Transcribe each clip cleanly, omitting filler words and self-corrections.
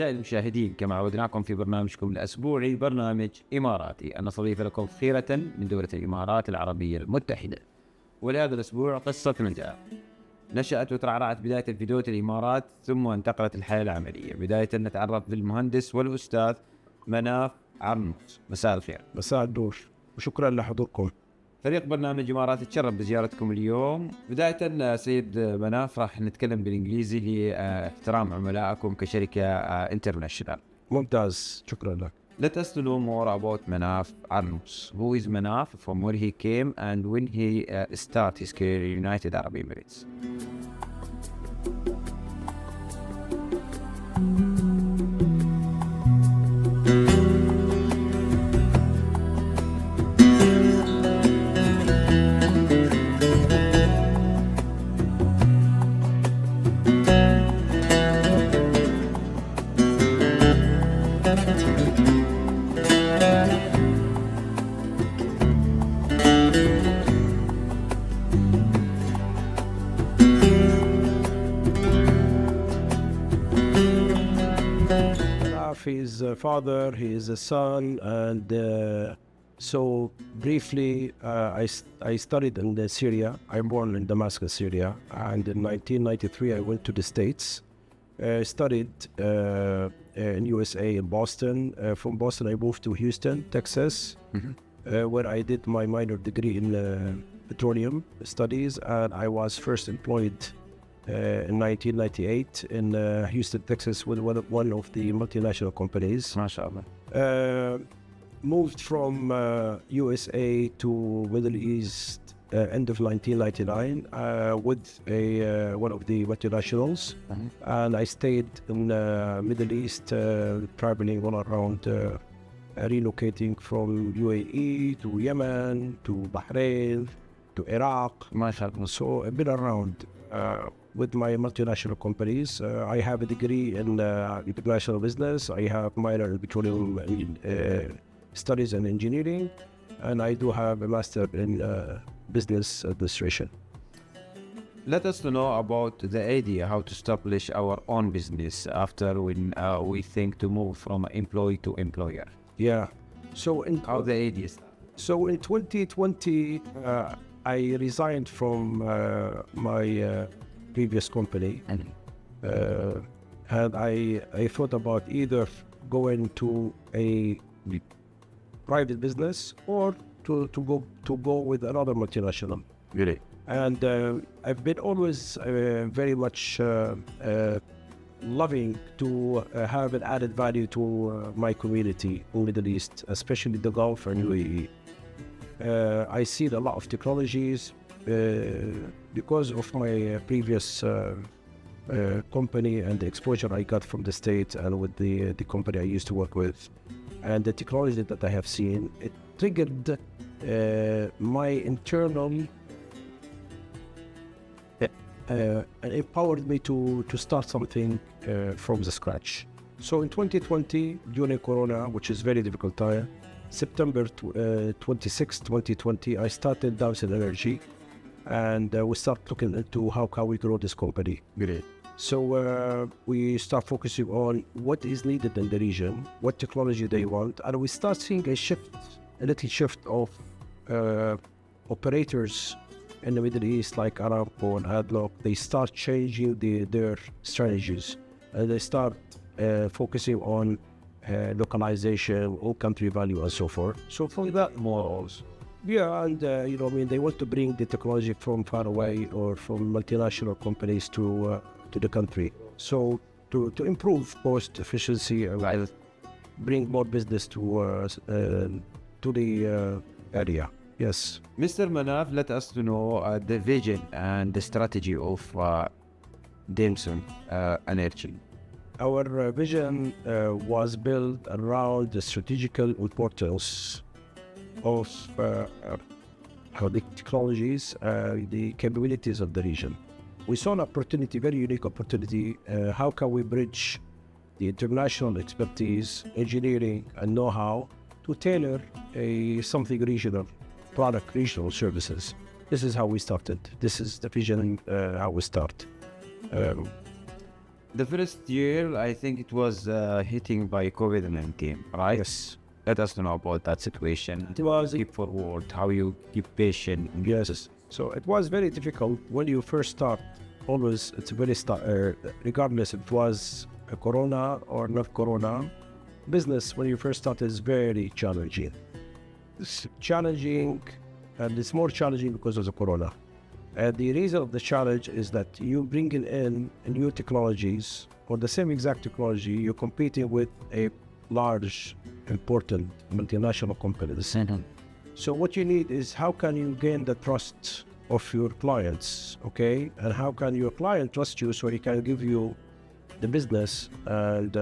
أعزائي المشاهدين، كما عودناكم في برنامجكم الأسبوعي برنامج إماراتي، أن نستضيف لكم خيرة من دولة الإمارات العربية المتحدة. ولهذا الأسبوع قصة نجاح. نشأت وترعرعت بداية في دولة الإمارات ثم انتقلت الحياة العملية. بداية نتعرف بالمهندس والأستاذ مناف أرنوس. مساء الخير. مساء النور وشكرا لحضوركم. فريق برنامج إماراتي تشرف بزيارتكم اليوم. بداية سيد مناف راح نتكلم بالإنجليزي لاحترام عملائكم كشركة انترناشونال. ممتاز، شكرا لك. Let us know more about Manaf Arnous. Who is Manaf, from where he came, and when he started his career in United Arab Emirates? His father, he is a son, and so briefly I studied in Syria. I'm born in Damascus, Syria, and in 1993 I went to the States. Studied in USA in Boston. From Boston I moved to Houston, Texas, where I did my minor degree in petroleum studies, and I was first employed in 1998 in Houston, Texas, with one of the multinational companies. MashaAllah. Moved from USA to Middle East end of 1999 with one of the multinationals, and I stayed in Middle East, traveling all around, relocating from UAE to Yemen to Bahrain to Iraq. MashaAllah. So I've been around with my multinational companies. I have a degree in international business. I have minor in petroleum studies and engineering, and I do have a master in business administration. Let us know about the idea how to establish our own business after when we think to move from employee to employer. Yeah. So how the idea started. So in 2020, I resigned from my previous company, and I thought about either going to a private business or to go with another multinational. Really? And I've been always very much loving to have an added value to my community in Middle East, especially the Gulf and UAE. I see a lot of technologies because of my previous company and the exposure I got from the States and with the company I used to work with, and the technology that I have seen, it triggered my internal and empowered me to start something from the scratch. So in 2020, during Corona, which is very difficult time, September 26, 2020, I started Damson Energy, and we start looking into how can we grow this company. Great. So we start focusing on what is needed in the region, what technology they want, and we start seeing a little shift of operators in the Middle East like Aramco and ADNOC. They start changing their strategies, and they start focusing on localization, all country value, and so forth. So from that models, yeah, and they want to bring the technology from far away or from multinational companies to the country. So to improve cost efficiency and bring more business to the area. Yes. Mr. Manaf, let us know the vision and the strategy of Damson Energy. Our vision was built around the strategical importance of the technologies, the capabilities of the region. We saw an opportunity, very unique opportunity. How can we bridge the international expertise, engineering, and know-how to tailor something regional, product regional services? This is how we started. This is the vision, how we start. The first year, I think it was hitting by COVID-19, right? Yes. Let us know about that situation. It was. Keep forward, how you keep patient. Yes. So it was very difficult when you first start. Always, it's very regardless if it was a corona or not corona, business when you first start is very challenging. It's challenging, and it's more challenging because of the corona. And the reason of the challenge is that you bringing in new technologies or the same exact technology, you're competing with a large, important multinational companies. So what you need is how can you gain the trust of your clients, okay? And how can your client trust you so he can give you the business and,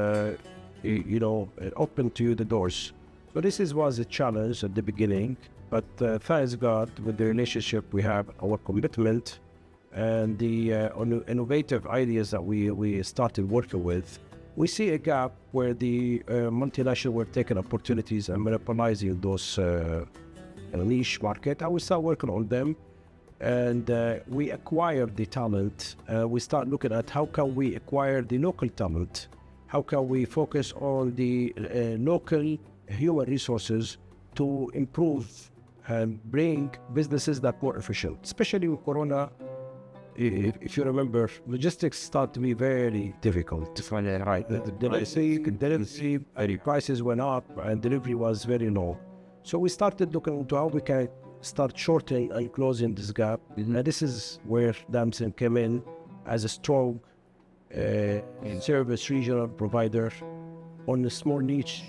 open to you the doors. So this was a challenge at the beginning, but thanks God, with the relationship we have, our commitment, and the innovative ideas that we started working with, we see a gap where the multinational were taking opportunities and monopolizing those niche market. And we start working on them, and we acquired the talent. We start looking at how can we acquire the local talent, how can we focus on the local human resources to improve and bring businesses that more efficient, especially with Corona. If you remember, logistics start to be very difficult. Right. The delivery prices went up and delivery was very low. So we started looking into how we can start shortening and closing this gap. And this is where Damson came in as a strong service regional provider on the small niche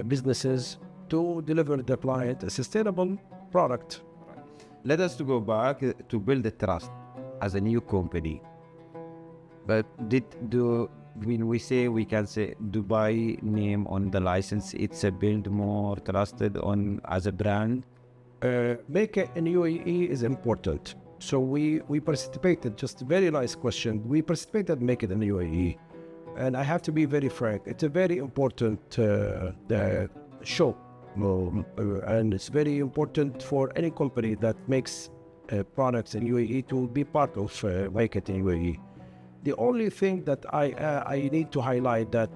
businesses to deliver the client a sustainable product. Let us to go back to build the trust as a new company. But when we can say Dubai name on the license, it's a build more trusted on as a brand. Make it in UAE is important. So we participated, just a very nice question. We participated Make It in the UAE. And I have to be very frank, it's a very important show. And it's very important for any company that makes products in UAE to be part of Make It in UAE. The only thing that I need to highlight that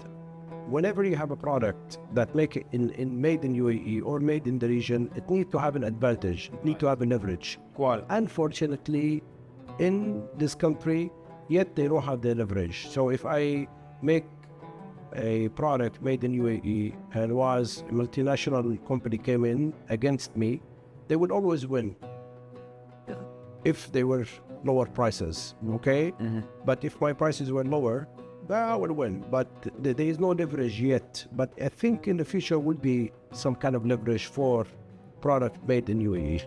whenever you have a product that make it made in UAE or made in the region, it needs to have an advantage, it needs to have a leverage. Unfortunately, in this country, yet they don't have the leverage. So if I make a product made in UAE and was a multinational company came in against me, they would always win if they were lower prices, okay? But if my prices were lower, I would win. But there is no leverage yet. But I think in the future would be some kind of leverage for product made in UAE.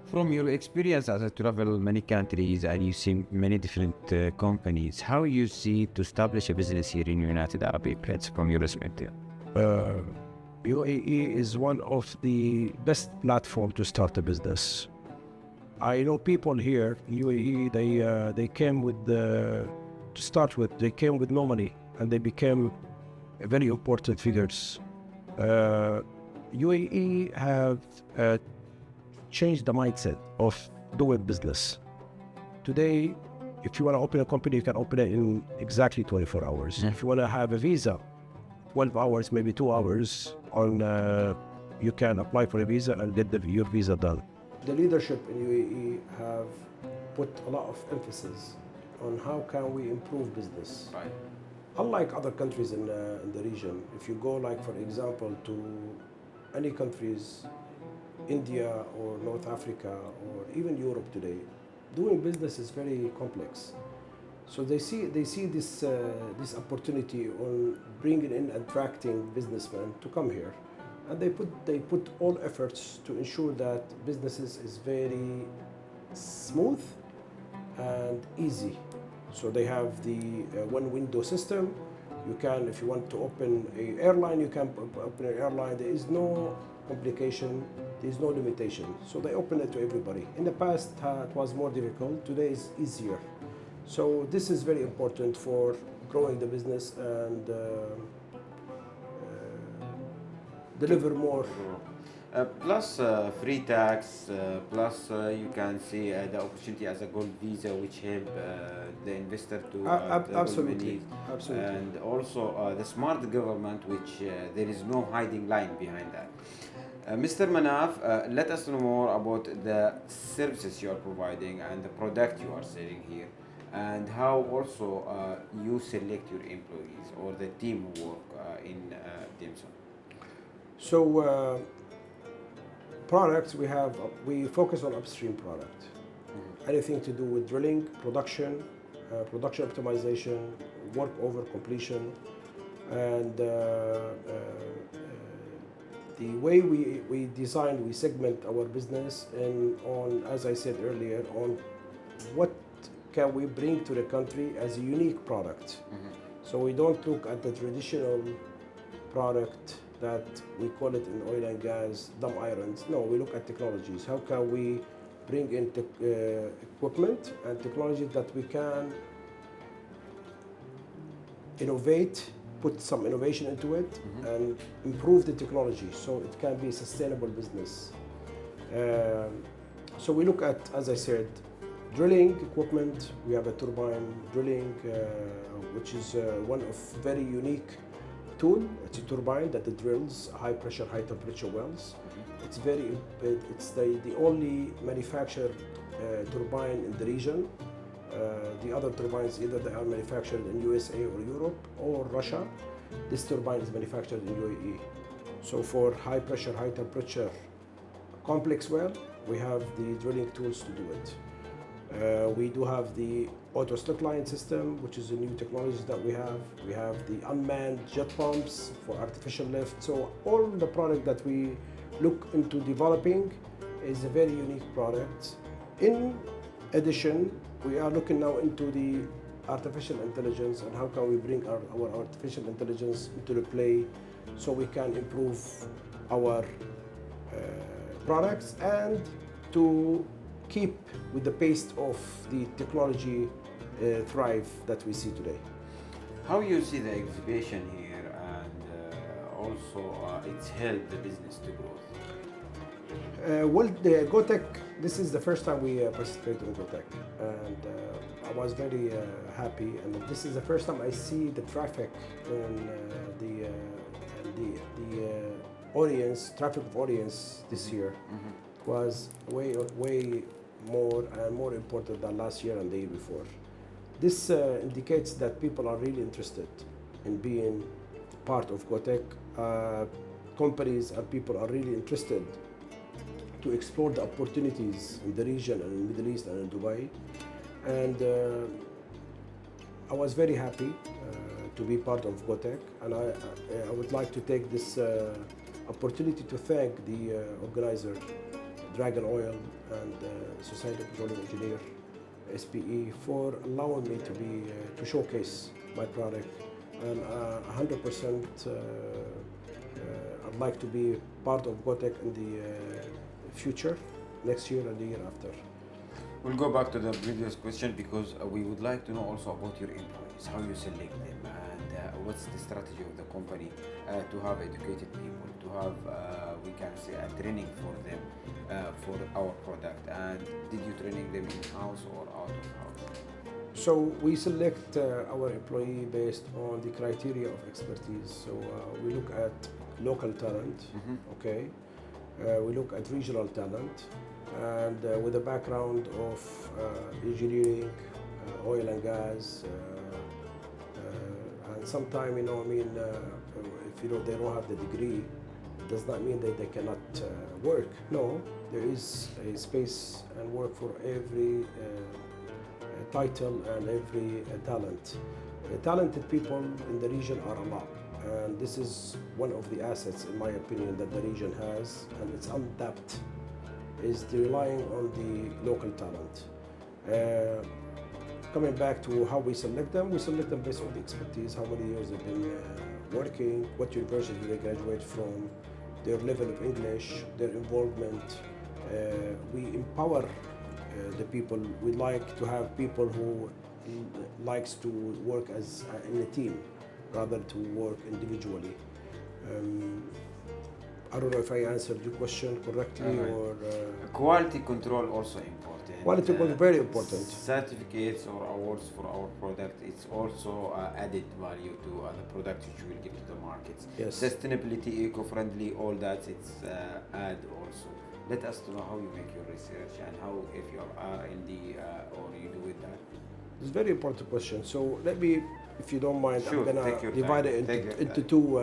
From your experience as a travel many countries and you see many different companies, how you see to establish a business here in United Arab Emirates from your perspective? UAE is one of the best platform to start a business. I know people here in UAE, they came with they came with no money and they became very important figures. UAE have changed the mindset of doing business. Today, if you want to open a company, you can open it in exactly 24 hours. If you want to have a visa, 12 hours, maybe 2 hours, you can apply for a visa and get your visa done. The leadership in UAE have put a lot of emphasis on how can we improve business. Right. Unlike other countries in the region, if you go like for example to any countries, India or North Africa or even Europe today, doing business is very complex. So they see this opportunity on bringing in, attracting businessmen to come here, and they put all efforts to ensure that businesses is very smooth and easy. So they have the one window system. You can, if you want to open an airline, you can open an airline. There is no complication, there is no limitation. So they open it to everybody. In the past, it was more difficult. Today is easier. So this is very important for growing the business and deliver more. Plus free tax, plus you can see the opportunity as a gold visa, which help the investor to double Absolutely, money. absolutely. And also the smart government, which there is no hiding line behind that. Mr. Manaf, let us know more about the services you are providing and the product you are selling here, and how also you select your employees or the team who work in Damson. So products we focus on upstream product. Anything to do with drilling, production optimization, work over completion, and the way we segment our business on, as I said earlier, on what can we bring to the country as a unique product. So we don't look at the traditional product that we call it in oil and gas, dumb irons. No, we look at technologies. How can we bring in equipment and technology that we can innovate, put some innovation into it, and improve the technology so it can be a sustainable business. So we look at, as I said, drilling equipment. We have a turbine drilling, which is one of very unique tool. It's a turbine that drills high pressure, high temperature wells. It's the only manufactured turbine in the region. The other turbines, either they are manufactured in USA or Europe or Russia. This turbine is manufactured in UAE. So for high pressure, high temperature, complex well, we have the drilling tools to do it. We do have the auto slickline system, which is a new technology that we have. We have the unmanned jet pumps for artificial lift. So all the product that we look into developing is a very unique product. In addition, we are looking now into the artificial intelligence and how can we bring our artificial intelligence into the play so we can improve our products and to keep with the pace of the technology thrive that we see today. How you see the exhibition here, and also it's helped the business to grow? Well, the GoTech, this is the first time we participated in GoTech, and I was very happy. And this is the first time I see the traffic in the audience, traffic of audience this year was way more important than last year and the year before. This indicates that people are really interested in being part of GoTech. Companies and people are really interested to explore the opportunities in the region and in the Middle East and in Dubai. And I was very happy to be part of GoTech, and I would like to take this opportunity to thank the organizer, Dragon Oil and Society of Petroleum Engineer, SPE, for allowing me to showcase my product. And 100% I'd like to be part of GoTech in the future, next year and the year after. We'll go back to the previous question because we would like to know also about your employees, how you select them, and what's the strategy of the company to have educated people, to have, we can say, a training for them for our product, and did you training them in-house or out of house? So we select our employee based on the criteria of expertise. So we look at local talent, okay? We look at regional talent, and with a background of engineering, oil and gas, and sometimes, if they don't have the degree, it does not mean that they cannot work. No, there is a space and work for every title and every talent. Talented people in the region are a lot. And this is one of the assets, in my opinion, that the region has, and it's untapped, is relying on the local talent. Coming back to how we select them based on the expertise, how many years they've been working, what university they graduate from, their level of English, their involvement. We empower the people. We like to have people who likes to work as in a team, rather to work individually. I don't know if I answered your question correctly or... Quality control also important. Quality control very important. Certificates or awards for our product, it's also added value to the product which will get to the markets. Yes. Sustainability, eco-friendly, all that, it's add also. Let us know how you make your research and how, if you're R&D or you do with that. It's a very important question. So let me, if you don't mind, Sure, I'm going to divide it into two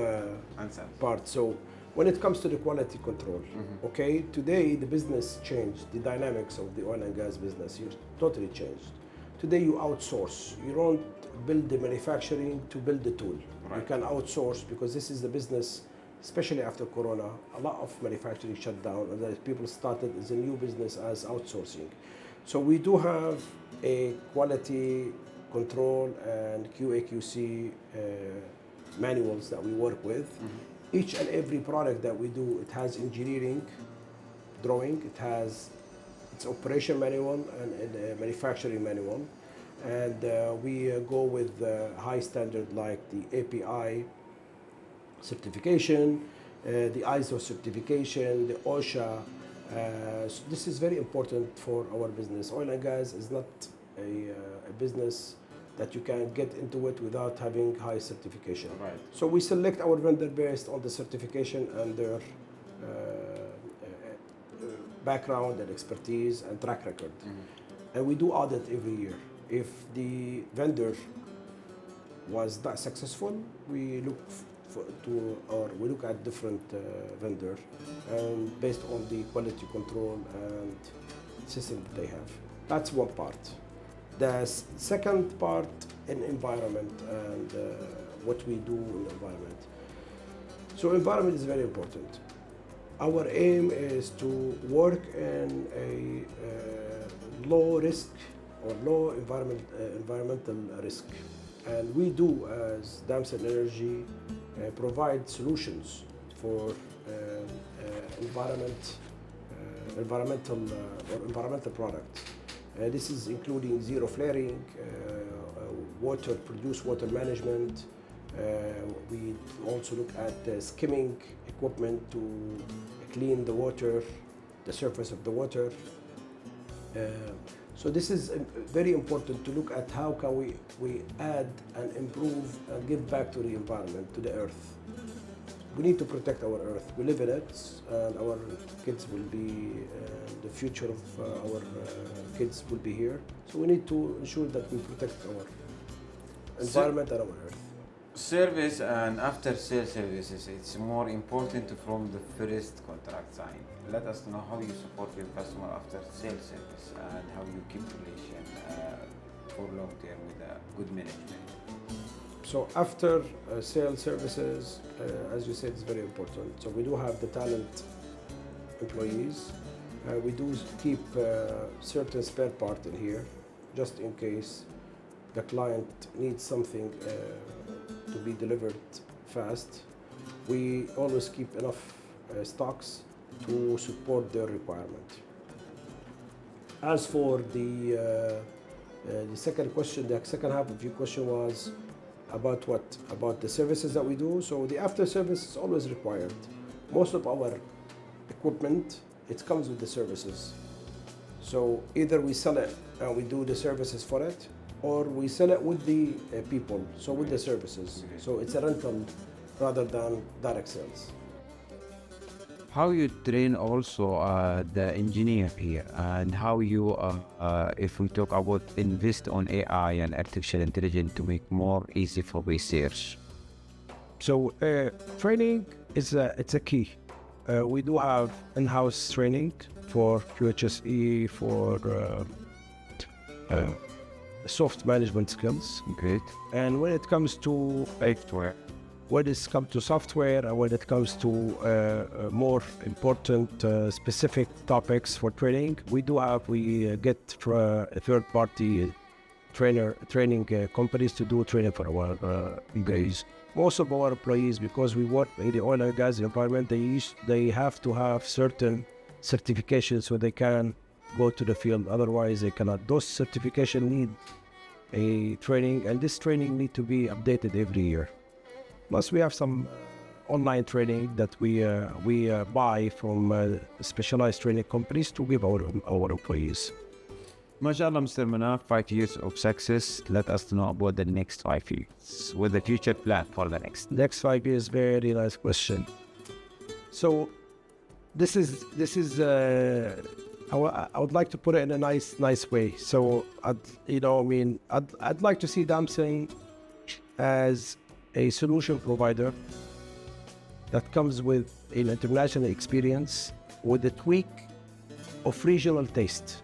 parts. So when it comes to the quality control, okay, today the business changed, the dynamics of the oil and gas business, you totally changed. Today you outsource. You don't build the manufacturing to build the tool. Right. You can outsource because this is the business, especially after Corona, a lot of manufacturing shut down and that people started as a new business as outsourcing. So we do have a quality control and QA/QC manuals that we work with. Each and every product that we do, it has engineering drawing, it has its operation manual and a manufacturing manual. And we go with high standard like the API certification, the ISO certification, the OSHA. So this is very important for our business. Oil and gas is not a business that you can get into it without having high certification. Right. So we select our vendor based on the certification and their background and expertise and track record. And we do audit every year. If the vendor was not successful, we look we look at different vendor and based on the quality control and system that they have. That's one part. The second part in environment and what we do in the environment. So environment is very important. Our aim is to work in a low risk or low environmental risk. And we do, as Damson Energy, provide solutions for environmental products. This is including zero flaring, produced water management. We also look at skimming equipment to clean the water, the surface of the water. So this is very important to look at how can we add and improve and give back to the environment, to the earth. We need to protect our earth. We live in it, and our kids will be, the future of our kids will be here. So we need to ensure that we protect our environment and our earth. Service and after-sale services, it's more important from the first contract sign. Let us know how you support your customer after-sale service and how you keep relation for long term with a good management. So after sale services, as you said, is very important. So we do have the talent employees. We do keep certain spare part in here, just in case the client needs something to be delivered fast. We always keep enough stocks to support their requirement. As for the second question, the second half of your question was about what? About the services that we do. So the after service is always required. Most of our equipment, it comes with the services. So either we sell it and we do the services for it, or we sell it with the people, so with the services. So it's a rental rather than direct sales. How you train also the engineer here, and how you, if we talk about invest on AI and artificial intelligence to make more easy for research. So training is it's a key. We do have in-house training for QHSE, for soft management skills. Great. And when it comes to software, and when it comes to more important specific topics for training, we get third-party training companies to do training for our employees. Most of our employees, because we work in the oil and gas environment, they have to have certain certifications so they can go to the field. Otherwise, they cannot. Those certifications need a training, and this training need to be updated every year. Plus, we have some online training that we buy from specialized training companies to give our employees. MashaAllah, Mr. Manaf, 5 years of success. Let us know about the next 5 years. With the future plan for the next 5 years, very nice question. So this is I would like to put it in a nice way. So I'd like to see Damson as a solution provider that comes with an international experience with a tweak of regional taste.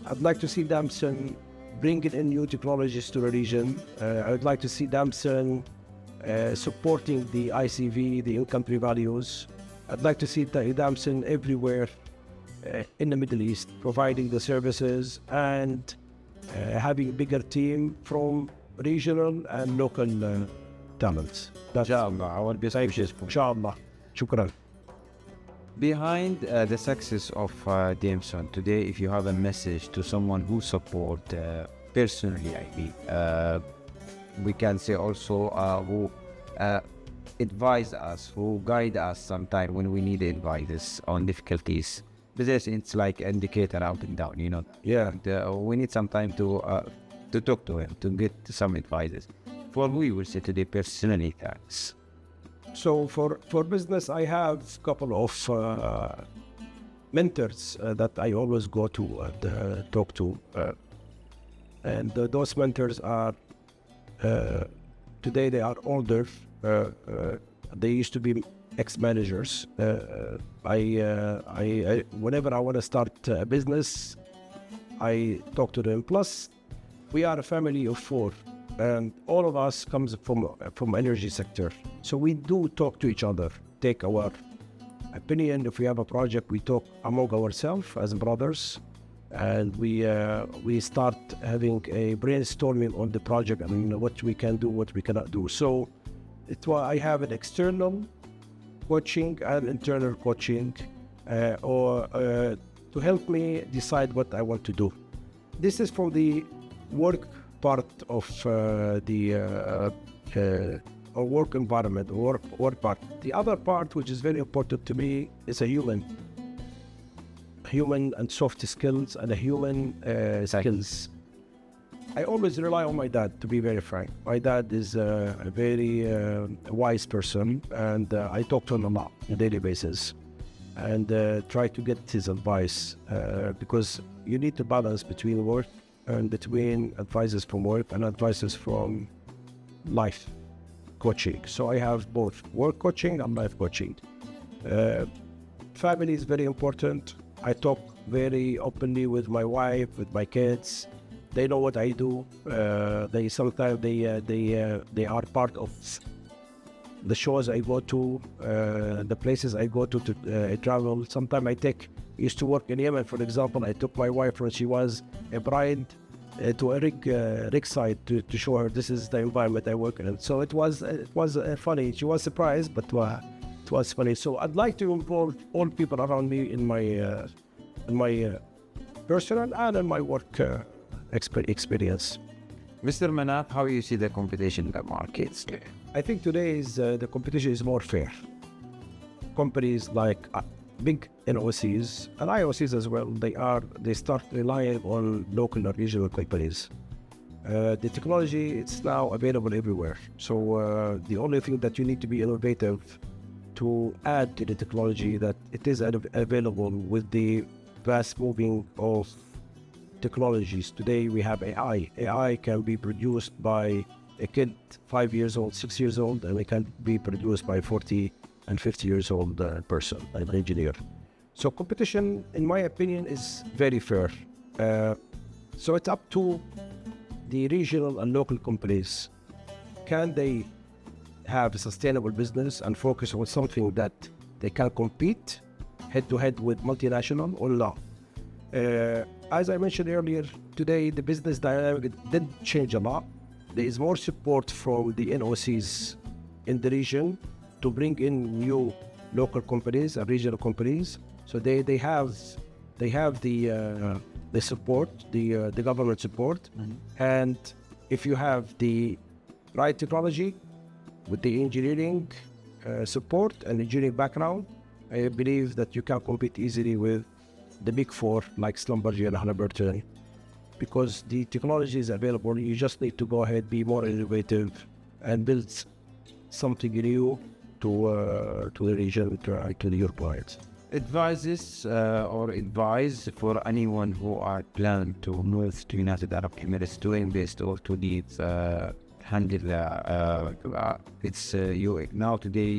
I'd like to see Damson bringing in new technologies to the region. I would like to see Damson supporting the ICV, the in-country values. I'd like to see Damson everywhere in the Middle East, providing the services and having a bigger team from regional and local talents. Inshallah, our best wishes. Inshallah. Shukran. Behind the success of Damson today, if you have a message to someone who support personally, we can say also who advise us, who guide us sometime when we need advice on difficulties. Because it's like indicator up and down, Yeah. And, we need some time to talk to him, to get some advices. For we will say today personally, thanks. So for business, I have a couple of mentors that I always go to and talk to. And those mentors are, today they are older. They used to be ex-managers. I whenever I want to start a business, I talk to them. Plus, we are a family of 4. And all of us comes from energy sector. So we do talk to each other, take our opinion. If we have a project, we talk among ourselves as brothers. And we start having a brainstorming on the project and what we can do, what we cannot do. So I have an external coaching and internal coaching to help me decide what I want to do. This is from the work part of the work environment, work part. The other part, which is very important to me, is a human and soft skills and a human skills. I always rely on my dad, to be very frank. My dad is a very wise person, and I talk to him a lot on a daily basis and try to get his advice because you need to balance between work and between advices from work and advices from life coaching. So I have both work coaching and life coaching. Family is very important. I talk very openly with my wife, with my kids. They know what I do. They sometimes they are part of the shows I go to, the places I go to travel. Sometimes I used to work in Yemen, for example. I took my wife when she was a bride to a rig site to show her this is the environment I work in. So it was funny. She was surprised, but it was funny. So I'd like to involve all people around me in my personal and in my work experience. Mr. Manaf, how you see the competition in the markets? I think today the competition is more fair. Companies like big NOCs and IOCs as well, they start relying on local or regional companies. The technology, it's now available everywhere. So the only thing that you need to be innovative to add to the technology that it is available with the fast moving of technologies. Today we have AI. AI can be produced by a kid 5 years old, 6 years old, and it can be produced by 40 and 50 years old person, an engineer. So competition, in my opinion, is very fair. So it's up to the regional and local companies. Can they have a sustainable business and focus on something that they can compete head-to-head with multinational or not? As I mentioned earlier, today the business dynamic did change a lot. There is more support from the NOCs in the region to bring in new local companies and regional companies. So they have the support, the government support, and if you have the right technology with the engineering support and engineering background, I believe that you can compete easily with the big four like Schlumberger and Halliburton, because the technology is available. You just need to go ahead, be more innovative, and build something new to the region, to your clients. Advice for anyone who are planning to move to United Arab Emirates to invest or to leave, handle it's you now today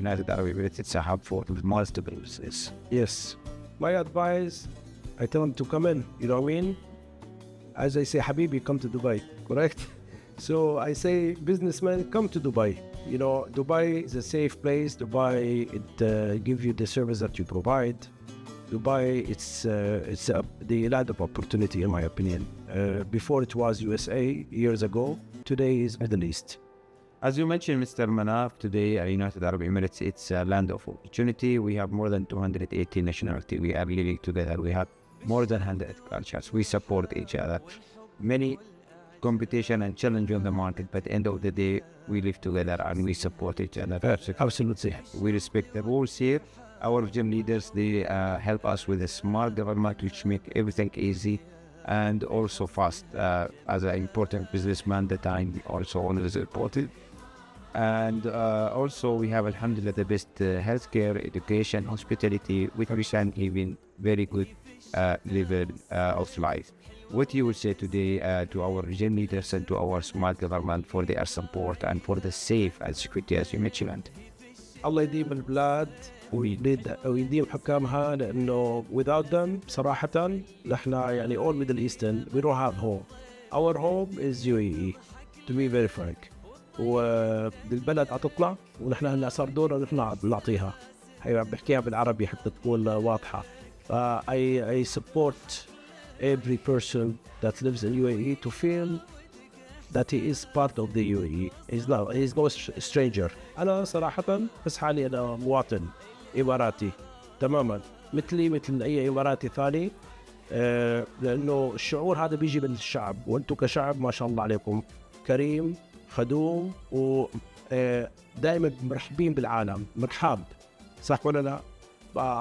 United Arab Emirates, it's a hub for multiple business. Yes, my advice, I tell them to come in, you know what I mean? As I say, Habibi, come to Dubai, correct? So I say, businessmen, come to Dubai. You know, Dubai is a safe place. Dubai, it gives you the service that you provide. Dubai, it's the land of opportunity, in my opinion. Before it was USA years ago. Today is Middle East. As you mentioned, Mr. Manaf, today United Arab Emirates, it's a land of opportunity. We have more than 280 nationalities. We are living together. We have more than 100 cultures. We support each other. Many competition and challenge on the market, but at the end of the day, we live together and we support each other. Absolutely. We respect the rules here. Our gym leaders, they help us with a smart government, which make everything easy and also fast. As an important businessman, that I'm also always reported. And also we have, alhamdulillah, the best healthcare, education, hospitality, which we can even very good level of life. What you will say today to our region leaders and to our smart government for their support and for the safe and security, as you mentioned? الله يديم البلاد ويديم حكامها، لأنه without them صراحة نحن يعني all Middle Eastern we don't have home. Our home is UAE, to be very frank. والبلد هتطلع ونحن هلا صار دورنا نحن نعطيها. هي بحكيها بالعربي حتى تكون واضحة. I support every person that lives in UAE to feel that he is part of the UAE. He's no stranger. أنا صراحة بس حالي أنا مواطن إماراتي تماما، مثل أي إماراتي ثاني، لأنه الشعور هذا بيجي من الشعب، وأنتم كشعب ما شاء الله عليكم كريم خدوم ودائما مرحبين بالعالم، مرحب، صح ولا لا؟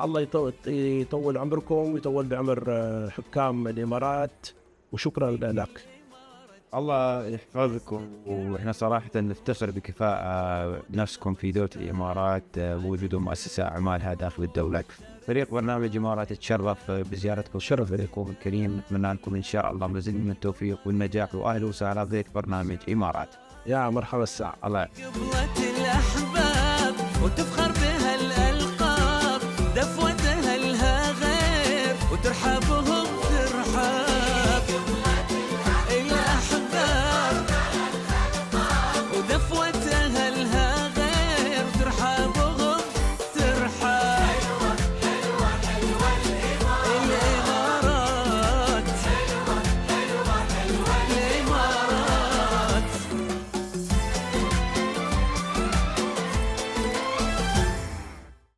الله يطول عمركم ويطول بعمر حكام الإمارات، وشكرا لك. الله يحفظكم، وإحنا صراحة نفتخر بكفاءة نفسكم في دولة الإمارات ووجود مؤسسة أعمالها داخل الدولة. فريق برنامج إمارات تشرف بزيارتكم، شرف لكم الكريم. نتمنى لكم إن شاء الله مزيد من التوفيق والنجاح، وأهلا وسهلا ضيف برنامج إمارات. يا مرحبا الساعة. الله